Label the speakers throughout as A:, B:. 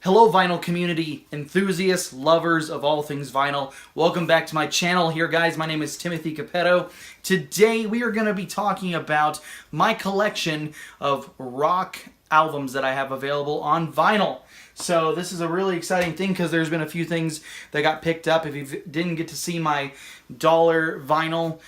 A: Hello vinyl community, enthusiasts, lovers of all things vinyl. Welcome back to my channel here, guys. My name is Timothy Capetto. Today we are going to be talking about my collection of rock albums that I have available on vinyl. So this is a really exciting thing because there's been a few things that got picked up. If you didn't get to see my dollar vinyl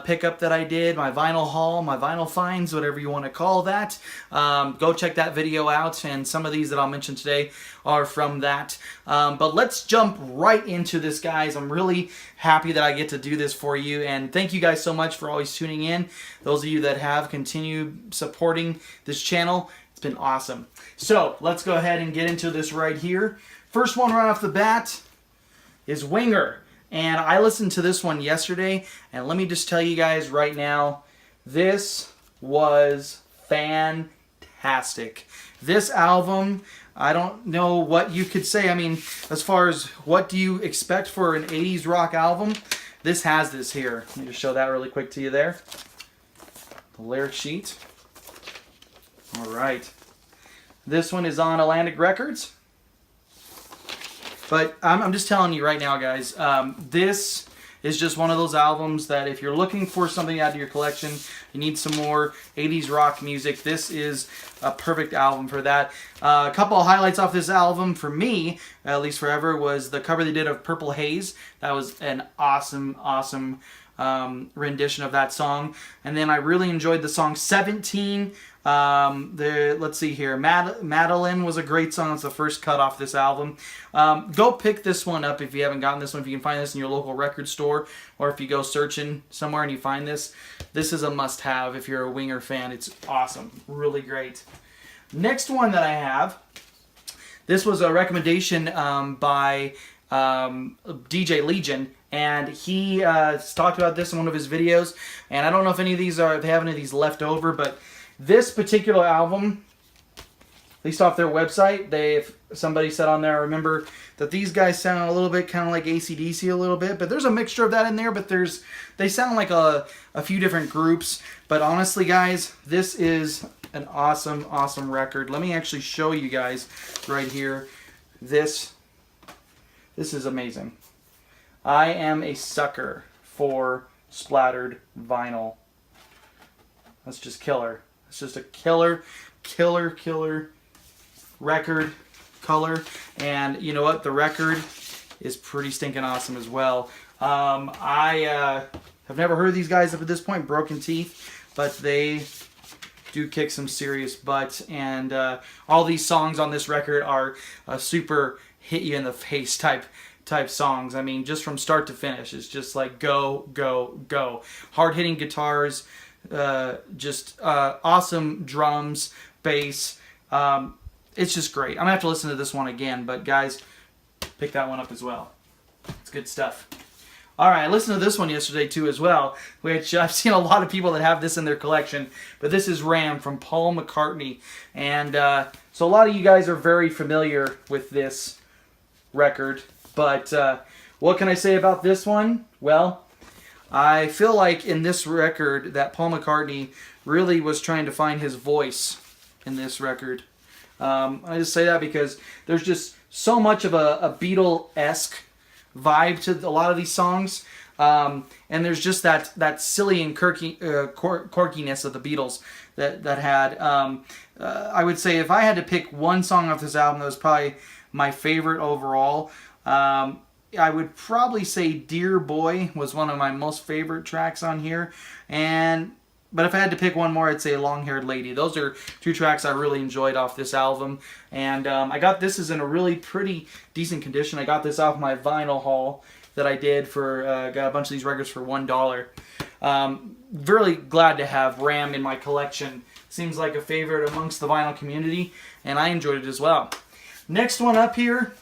A: pickup that I did, my vinyl haul, my vinyl finds, whatever you want to call that, go check that video out. And some of these that I'll mention today are from that. But let's jump right into this, guys. I'm really happy that I get to do this for you. And thank you guys so much for always tuning in. Those of you that have continued supporting this channel, it's been awesome. So let's go ahead and get into this right here. First one right off the bat is Winger. And I listened to this one yesterday, and let me just tell you guys right now, this was fantastic. This album, I don't know what you could say. I mean, as far as what do you expect for an 80s rock album, this has this here. Let me just show that really quick to you there. The lyric sheet. All right. This one is on Atlantic Records. But I'm just telling you right now, guys, this is just one of those albums that if you're looking for something out of your collection, you need some more 80s rock music, this is a perfect album for that. A couple of highlights off this album for me, at least forever, was the cover they did of Purple Haze. That was an awesome, awesome rendition of that song. And then I really enjoyed the song 17. Let's see here. Madeline was a great song. It's the first cut off this album. Go pick this one up if you haven't gotten this one. If you can find this in your local record store, or if you go searching somewhere and you find this, this is a must-have if you're a Winger fan. It's awesome. Really great. Next one that I have, this was a recommendation by DJ Legion, and he talked about this in one of his videos. And I don't know if any of these if they have any of these left over, but this particular album, at least off their website, somebody said on there, I remember that these guys sound a little bit kind of like AC/DC a little bit, but there's a mixture of that in there, but they sound like a few different groups. But honestly, guys, this is an awesome, awesome record. Let me actually show you guys right here. This is amazing. I am a sucker for splattered vinyl. That's just killer. It's just a killer record, color. And you know what? The record is pretty stinking awesome as well. I have never heard of these guys up at this point, Broken Teeth, but they do kick some serious butt. And all these songs on this record are super hit you in the face type songs. I mean, just from start to finish, it's just like go, go, go. Hard-hitting guitars, just awesome drums, bass. It's just great. I'm gonna have to listen to this one again, but guys, pick that one up as well. It's good stuff. All right, I listened to this one yesterday too as well, which I've seen a lot of people that have this in their collection, but this is Ram from Paul McCartney. And so a lot of you guys are very familiar with this record, but what can I say about this one? Well, I feel like in this record that Paul McCartney really was trying to find his voice in this record. I just say that because there's just so much of a Beatle-esque vibe to a lot of these songs. And there's just that silly and quirkiness of the Beatles that had. I would say if I had to pick one song off this album that was probably my favorite overall, I would probably say Dear Boy was one of my most favorite tracks on here. But if I had to pick one more, I'd say Long Haired Lady. Those are two tracks I really enjoyed off this album. And I got this is in a really pretty decent condition. I got this off my vinyl haul that I did for, got a bunch of these records for $1. Really glad to have Ram in my collection. Seems like a favorite amongst the vinyl community, and I enjoyed it as well. Next one up here,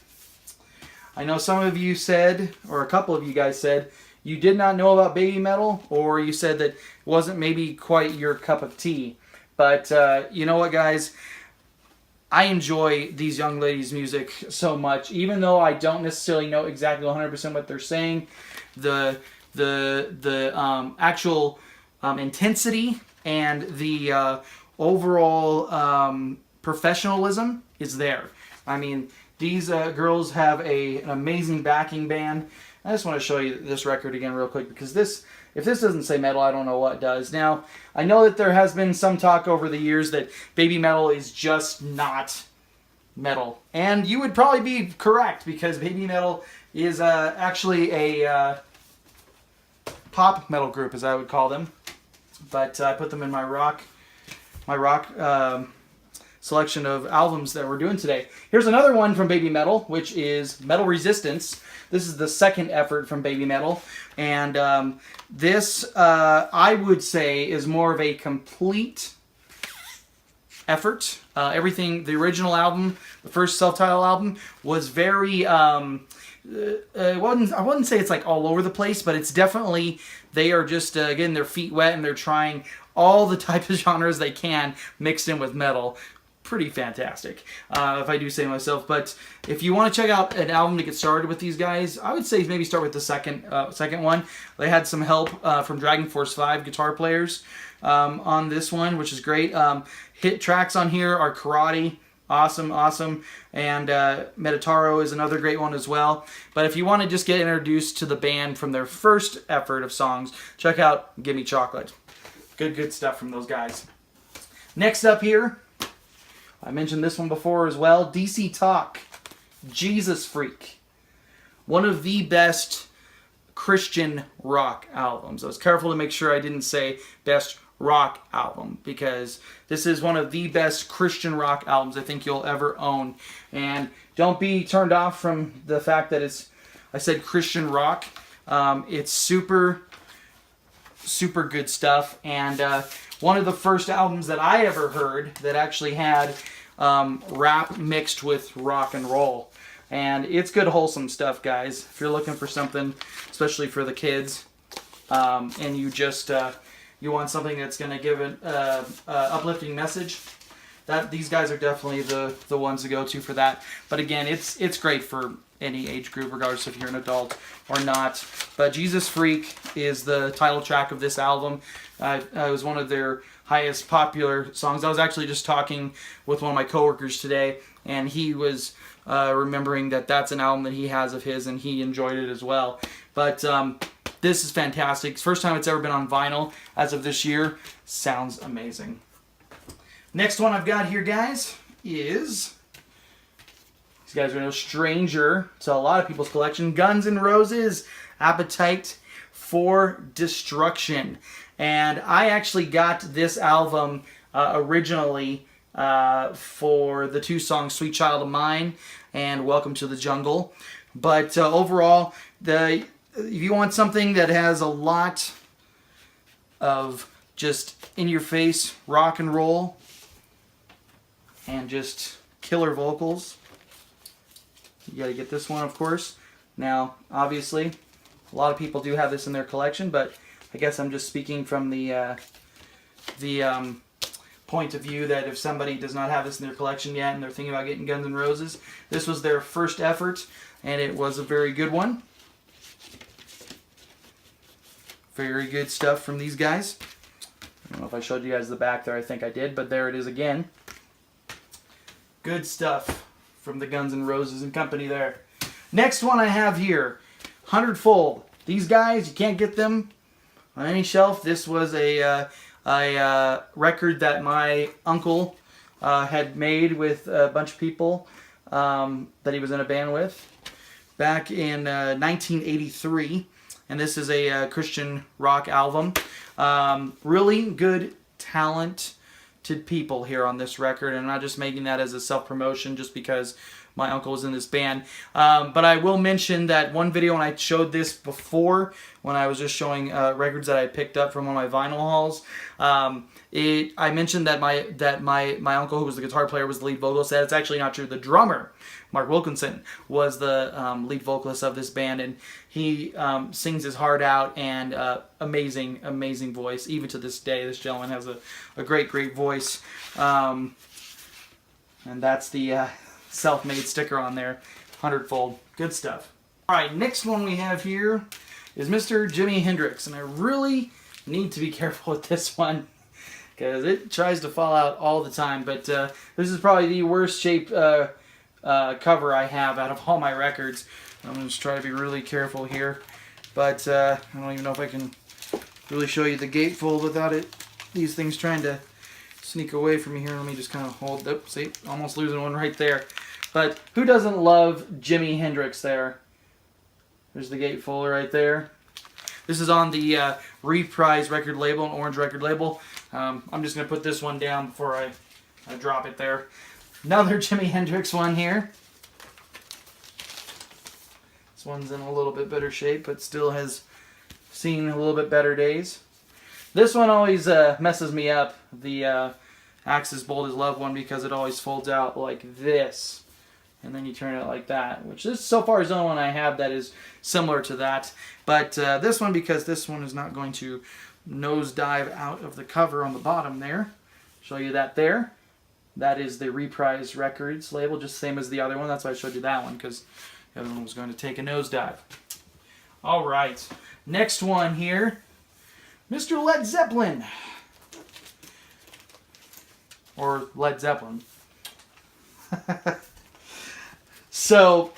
A: I know some of you said, or a couple of you guys said, you did not know about Babymetal, or you said that it wasn't maybe quite your cup of tea. But you know what, guys? I enjoy these young ladies' music so much. Even though I don't necessarily know exactly 100% what they're saying, the actual intensity and the overall professionalism is there. I mean, these girls have an amazing backing band. I just want to show you this record again real quick, because if this doesn't say metal, I don't know what does. Now, I know that there has been some talk over the years that Babymetal is just not metal. And you would probably be correct, because Babymetal is actually a pop metal group, as I would call them. But I put them in my rock selection of albums that we're doing today. Here's another one from Babymetal, which is Metal Resistance. This is the second effort from Babymetal, and this I would say is more of a complete effort. Everything, the original album, the first self-titled album, was very I wouldn't say it's like all over the place, but it's definitely, they are just getting their feet wet, and they're trying all the type of genres they can mixed in with metal. Pretty fantastic, if I do say myself. But if you want to check out an album to get started with these guys, I would say maybe start with the second one. They had some help from Dragon Force 5 guitar players on this one, which is great. Hit tracks on here are Karate, awesome, and Metataro is another great one as well. But if you want to just get introduced to the band from their first effort of songs, check out Gimme Chocolate. Good stuff from those guys. Next up here, I mentioned this one before as well, DC Talk, Jesus Freak. One of the best Christian rock albums. I was careful to make sure I didn't say best rock album, because this is one of the best Christian rock albums I think you'll ever own. And don't be turned off from the fact that I said Christian rock. It's super good stuff, and one of the first albums that I ever heard that actually had rap mixed with rock and roll. And it's good, wholesome stuff, guys. If you're looking for something, especially for the kids, and you just you want something that's going to give an uplifting message, these guys are definitely the ones to go to for that. But again, it's great for any age group, regardless if you're an adult or not. But Jesus Freak is the title track of this album. It was one of their highest popular songs. I was actually just talking with one of my coworkers today, and he was remembering that that's an album that he has of his, and he enjoyed it as well. But this is fantastic. It's the first time it's ever been on vinyl as of this year. Sounds amazing. Next one I've got here, guys, is, these guys are no stranger to a lot of people's collection, Guns N' Roses, Appetite for Destruction. And I actually got this album originally for the two songs Sweet Child of Mine and Welcome to the Jungle. But overall, if you want something that has a lot of just in-your-face rock and roll and just killer vocals, you got to get this one, of course. Now, obviously, a lot of people do have this in their collection, but I guess I'm just speaking from the point of view that if somebody does not have this in their collection yet and they're thinking about getting Guns N' Roses, this was their first effort, and it was a very good one. Very good stuff from these guys. I don't know if I showed you guys the back there. I think I did, but there it is again. Good stuff from the Guns N' Roses and company there. Next one I have here, 100-Fold. These guys, you can't get them on any shelf. This was a record that my uncle had made with a bunch of people that he was in a band with back in 1983. And this is a Christian rock album. Really good talented people here on this record. And I'm not just making that as a self-promotion just because my uncle was in this band. But I will mention that one video when I showed this before, when I was just showing records that I picked up from one of my vinyl hauls, I mentioned that my uncle, who was the guitar player, was the lead vocalist. That's actually not true. The drummer, Mark Wilkinson, was the lead vocalist of this band, and he sings his heart out, and amazing voice. Even to this day, this gentleman has a great voice. And that's the self-made sticker on there, 100-Fold. Good stuff. All right, next one we have here is Mr. Jimi Hendrix, and I really need to be careful with this one because it tries to fall out all the time. But this is probably the worst shaped cover I have out of all my records. I'm going to try to be really careful here. But I don't even know if I can really show you the gatefold without these things trying to sneak away from me here. Let me just kind of hold. Oh, see, almost losing one right there. But who doesn't love Jimi Hendrix there? There's the gatefold right there. This is on the Reprise record label, an orange record label. I'm just going to put this one down before I drop it there. Another Jimi Hendrix one here. This one's in a little bit better shape, but still has seen a little bit better days. This one always messes me up, the Axis Bold as Love one, because it always folds out like this. And then you turn it like that, which this so far is the only one I have that is similar to that. But this one, because this one is not going to nosedive out of the cover on the bottom there. Show you that there. That is the Reprise Records label, just the same as the other one. That's why I showed you that one, because the other one was going to take a nosedive. All right, next one here, Mr. Led Zeppelin. Or Led Zeppelin. So,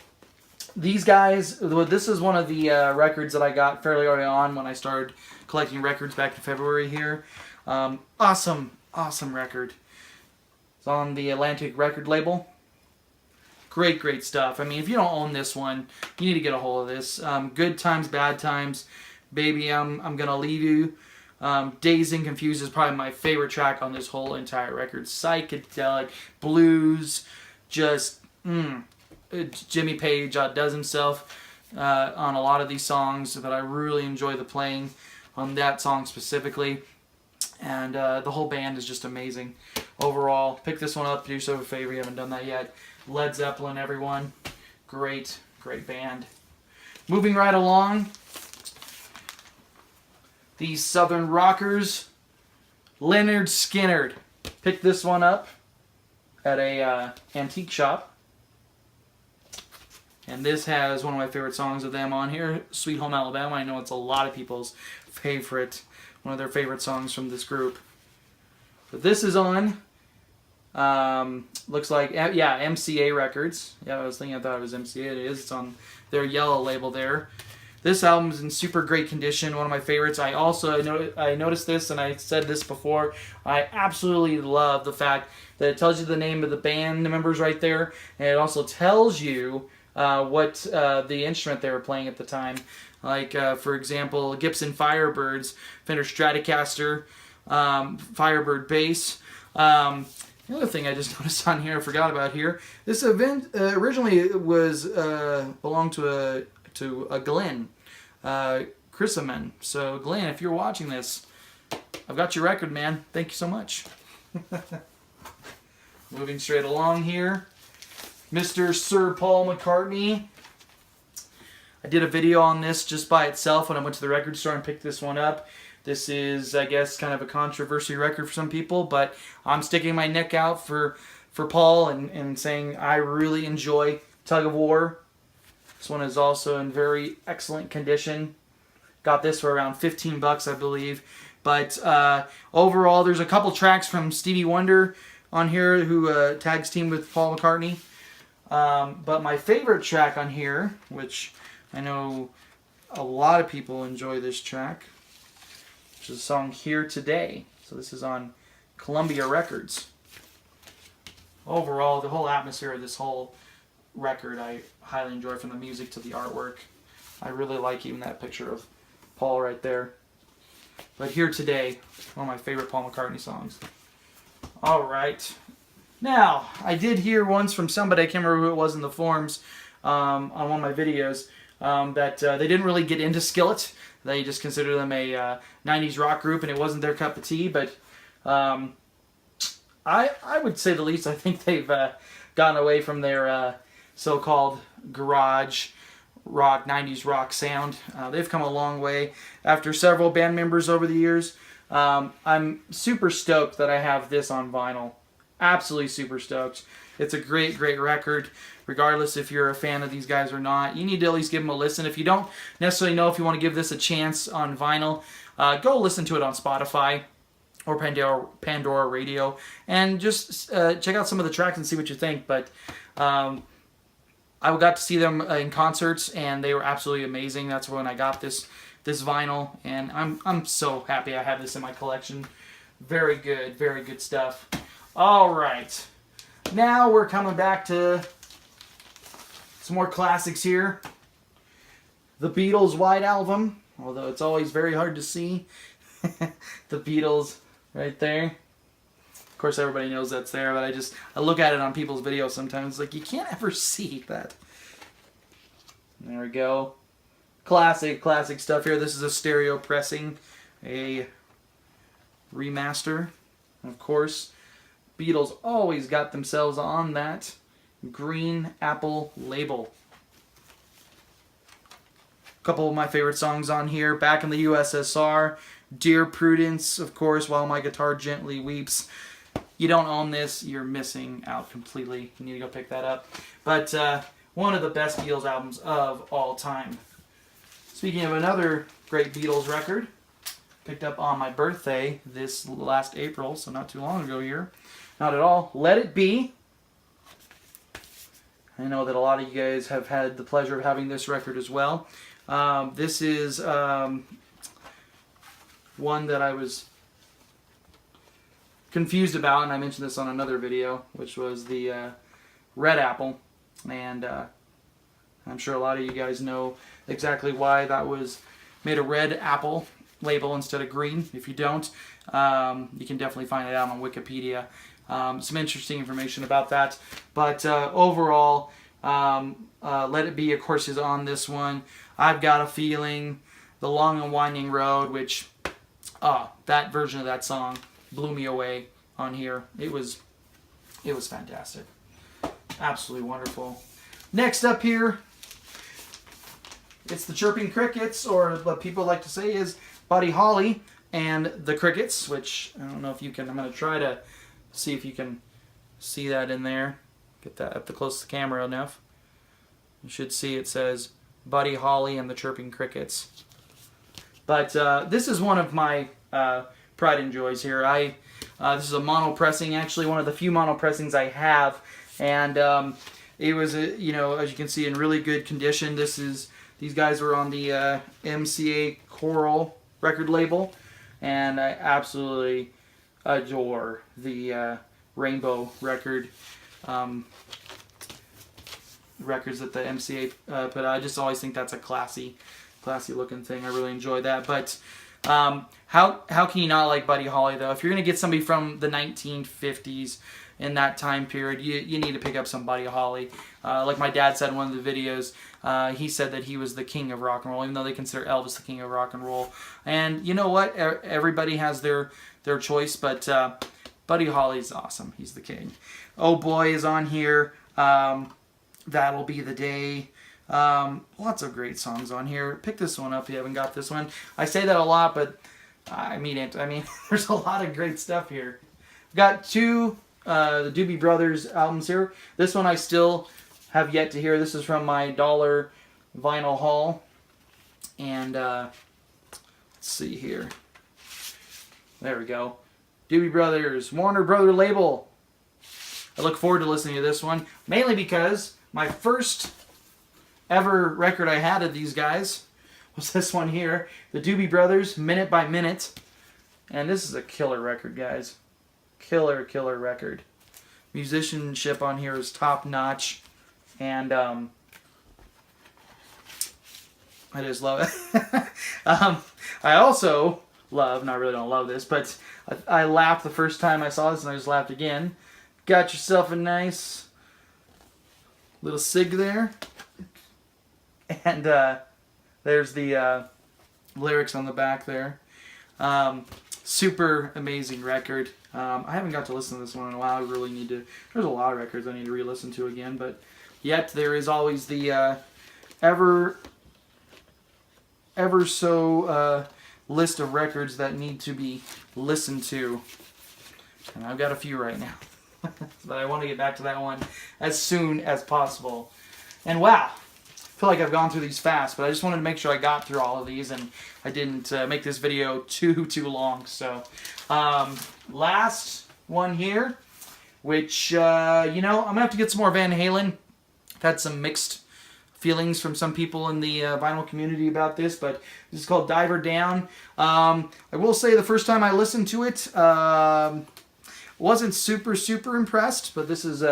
A: these guys, this is one of the records that I got fairly early on when I started collecting records back in February here. Awesome record. It's on the Atlantic record label. Great stuff. I mean, if you don't own this one, you need to get a hold of this. Good Times, Bad Times, Baby, I'm Gonna Leave You. Dazed and Confused is probably my favorite track on this whole entire record. Psychedelic, blues, just, Jimmy Page outdoes himself on a lot of these songs, but I really enjoy the playing on that song specifically. And the whole band is just amazing. Overall, pick this one up, do yourself a favor, you haven't done that yet. Led Zeppelin, everyone. Great band. Moving right along, these Southern rockers, Lynyrd Skynyrd. Picked this one up at a antique shop. And this has one of my favorite songs of them on here, Sweet Home Alabama. I know it's a lot of people's favorite, one of their favorite songs from this group. But this is on, looks like, yeah, MCA Records. Yeah, I was thinking, I thought it was MCA. It is. It's on their yellow label there. This album is in super great condition, one of my favorites. I noticed this, and I said this before, I absolutely love the fact that it tells you the name of the band members right there, and it also tells you what the instrument they were playing at the time. Like, for example, Gibson Firebirds, Fender Stratocaster, Firebird bass. The other thing I just noticed on here, I forgot about here, this event originally was belonged to a Glenn, Chrisaman. So Glenn, if you're watching this, I've got your record, man. Thank you so much. Moving straight along here, Mr. Sir Paul McCartney. I did a video on this just by itself when I went to the record store and picked this one up. This is, I guess, kind of a controversy record for some people, but I'm sticking my neck out for Paul and saying I really enjoy Tug of War. This one is also in very excellent condition. Got this for around $15, I believe. But overall, there's a couple tracks from Stevie Wonder on here who tags team with Paul McCartney. But my favorite track on here, which I know a lot of people enjoy this track, which is the song Here Today. So this is on Columbia Records. Overall, the whole atmosphere of this whole record I highly enjoy, from the music to the artwork. I really like even that picture of Paul right there. But Here Today, one of my favorite Paul McCartney songs. Alright. Now, I did hear once from somebody, I can't remember who it was in the forums, on one of my videos, that they didn't really get into Skillet. They just considered them a 90s rock group, and it wasn't their cup of tea. But I would say the least, I think they've gotten away from their so-called garage rock, 90s rock sound. They've come a long way after several band members over the years. I'm super stoked that I have this on vinyl. Absolutely super stoked. It's a great record, regardless if you're a fan of these guys or not. You need to at least give them a listen. If you don't necessarily know if you want to give this a chance on vinyl, go listen to it on Spotify or Pandora Radio, and just check out some of the tracks and see what you think. But I got to see them in concerts, and they were absolutely amazing. That's when I got this vinyl, and I'm so happy I have this in my collection. Very good stuff. All right, now we're coming back to some more classics here. The Beatles White Album, although it's always very hard to see. The Beatles right there. Of course, everybody knows that's there, but I look at it on people's videos sometimes. Like, you can't ever see that. There we go. Classic stuff here. This is a stereo pressing, a remaster. Of course, Beatles always got themselves on that green apple label. A couple of my favorite songs on here. Back in the USSR. Dear Prudence, of course, While My Guitar Gently Weeps. You don't own this, you're missing out completely. You need to go pick that up. But one of the best Beatles albums of all time. Speaking of another great Beatles record, picked up on my birthday this last April, so not too long ago here. Not at all. Let It Be. I know that a lot of you guys have had the pleasure of having this record as well. This is one that I was confused about, and I mentioned this on another video, which was the Red Apple. And I'm sure a lot of you guys know exactly why that was made a red apple label instead of green. If you don't, you can definitely find it out on Wikipedia. Some interesting information about that. But overall, Let It Be, of course, is on this one. I've Got a Feeling, The Long and Winding Road, which, that version of that song blew me away on here. It was fantastic. Absolutely wonderful. Next up here, it's the Chirping Crickets, or what people like to say is Buddy Holly and the Crickets, which I don't know if you can. I'm going to try to see if you can see that in there. Get that up close to the camera enough. You should see it says Buddy Holly and the Chirping Crickets. But this is one of my pride and joys here. This is a mono pressing, actually one of the few mono pressings I have, and it was, as you can see, in really good condition. These guys were on the MCA Coral record label, and I absolutely adore the Rainbow record records that the MCA put out. I just always think that's a classy looking thing. I really enjoy that. But how can you not like Buddy Holly, though? If you're going to get somebody from the 1950s in that time period, you need to pick up some Buddy Holly. Like my dad said in one of the videos, he said that he was the king of rock and roll, even though they consider Elvis the king of rock and roll. And you know what? Everybody has their choice, but Buddy Holly's awesome. He's the king. Oh Boy is on here. That'll Be the Day. Lots of great songs on here. Pick this one up if you haven't got this one. I say that a lot, but I mean it. I mean, there's a lot of great stuff here. I've got two the Doobie Brothers albums here. This one I still have yet to hear. This is from my dollar vinyl haul. And let's see here. There we go. Doobie Brothers, Warner Brother label. I look forward to listening to this one, mainly because my first ever record I had of these guys was this one here, the Doobie Brothers, Minute by Minute. And this is a killer record, guys. Killer record. Musicianship on here is top notch. And I just love it. I also love, not really don't love this, but I laughed the first time I saw this, and I just laughed again. Got yourself a nice little cig there. And there's the lyrics on the back there. Super amazing record. I haven't got to listen to this one in a while. I really need to. There's a lot of records I need to re-listen to again, but yet there is always the ever so list of records that need to be listened to. And I've got a few right now. But I want to get back to that one as soon as possible. And wow, I feel like I've gone through these fast, but I just wanted to make sure I got through all of these and I didn't make this video too long. So last one here, which I'm gonna have to get some more Van Halen, had some mixed feelings from some people in the vinyl community about this, but this is called Diver Down. I will say the first time I listened to it, wasn't super impressed, but this is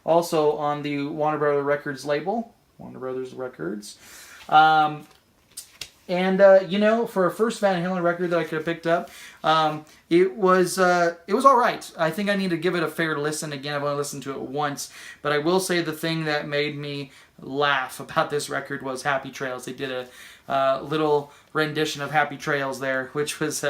A: also on the Warner Brothers Records label. Warner Brothers Records. You know, for a first Van Halen record that I could have picked up, it was all right. I think I need to give it a fair listen again. I've only listened to it once, but I will say the thing that made me laugh about this record was Happy Trails. They did a little rendition of Happy Trails there, which was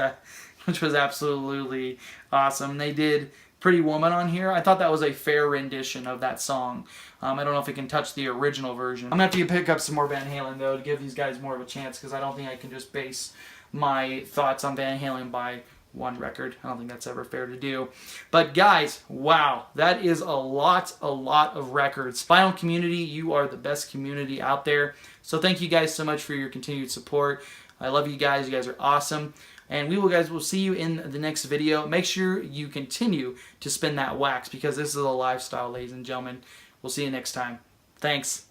A: absolutely awesome. They did Pretty Woman on here. I thought that was a fair rendition of that song. I don't know if it can touch the original version. I'm going to have to pick up some more Van Halen, though, to give these guys more of a chance, because I don't think I can just base my thoughts on Van Halen by one record. I don't think that's ever fair to do. But guys, wow, that is a lot of records. Vinyl community, you are the best community out there. So thank you guys so much for your continued support. I love you guys. You guys are awesome. And we'll see you in the next video. Make sure you continue to spin that wax, because this is a lifestyle, ladies and gentlemen. We'll see you next time. Thanks.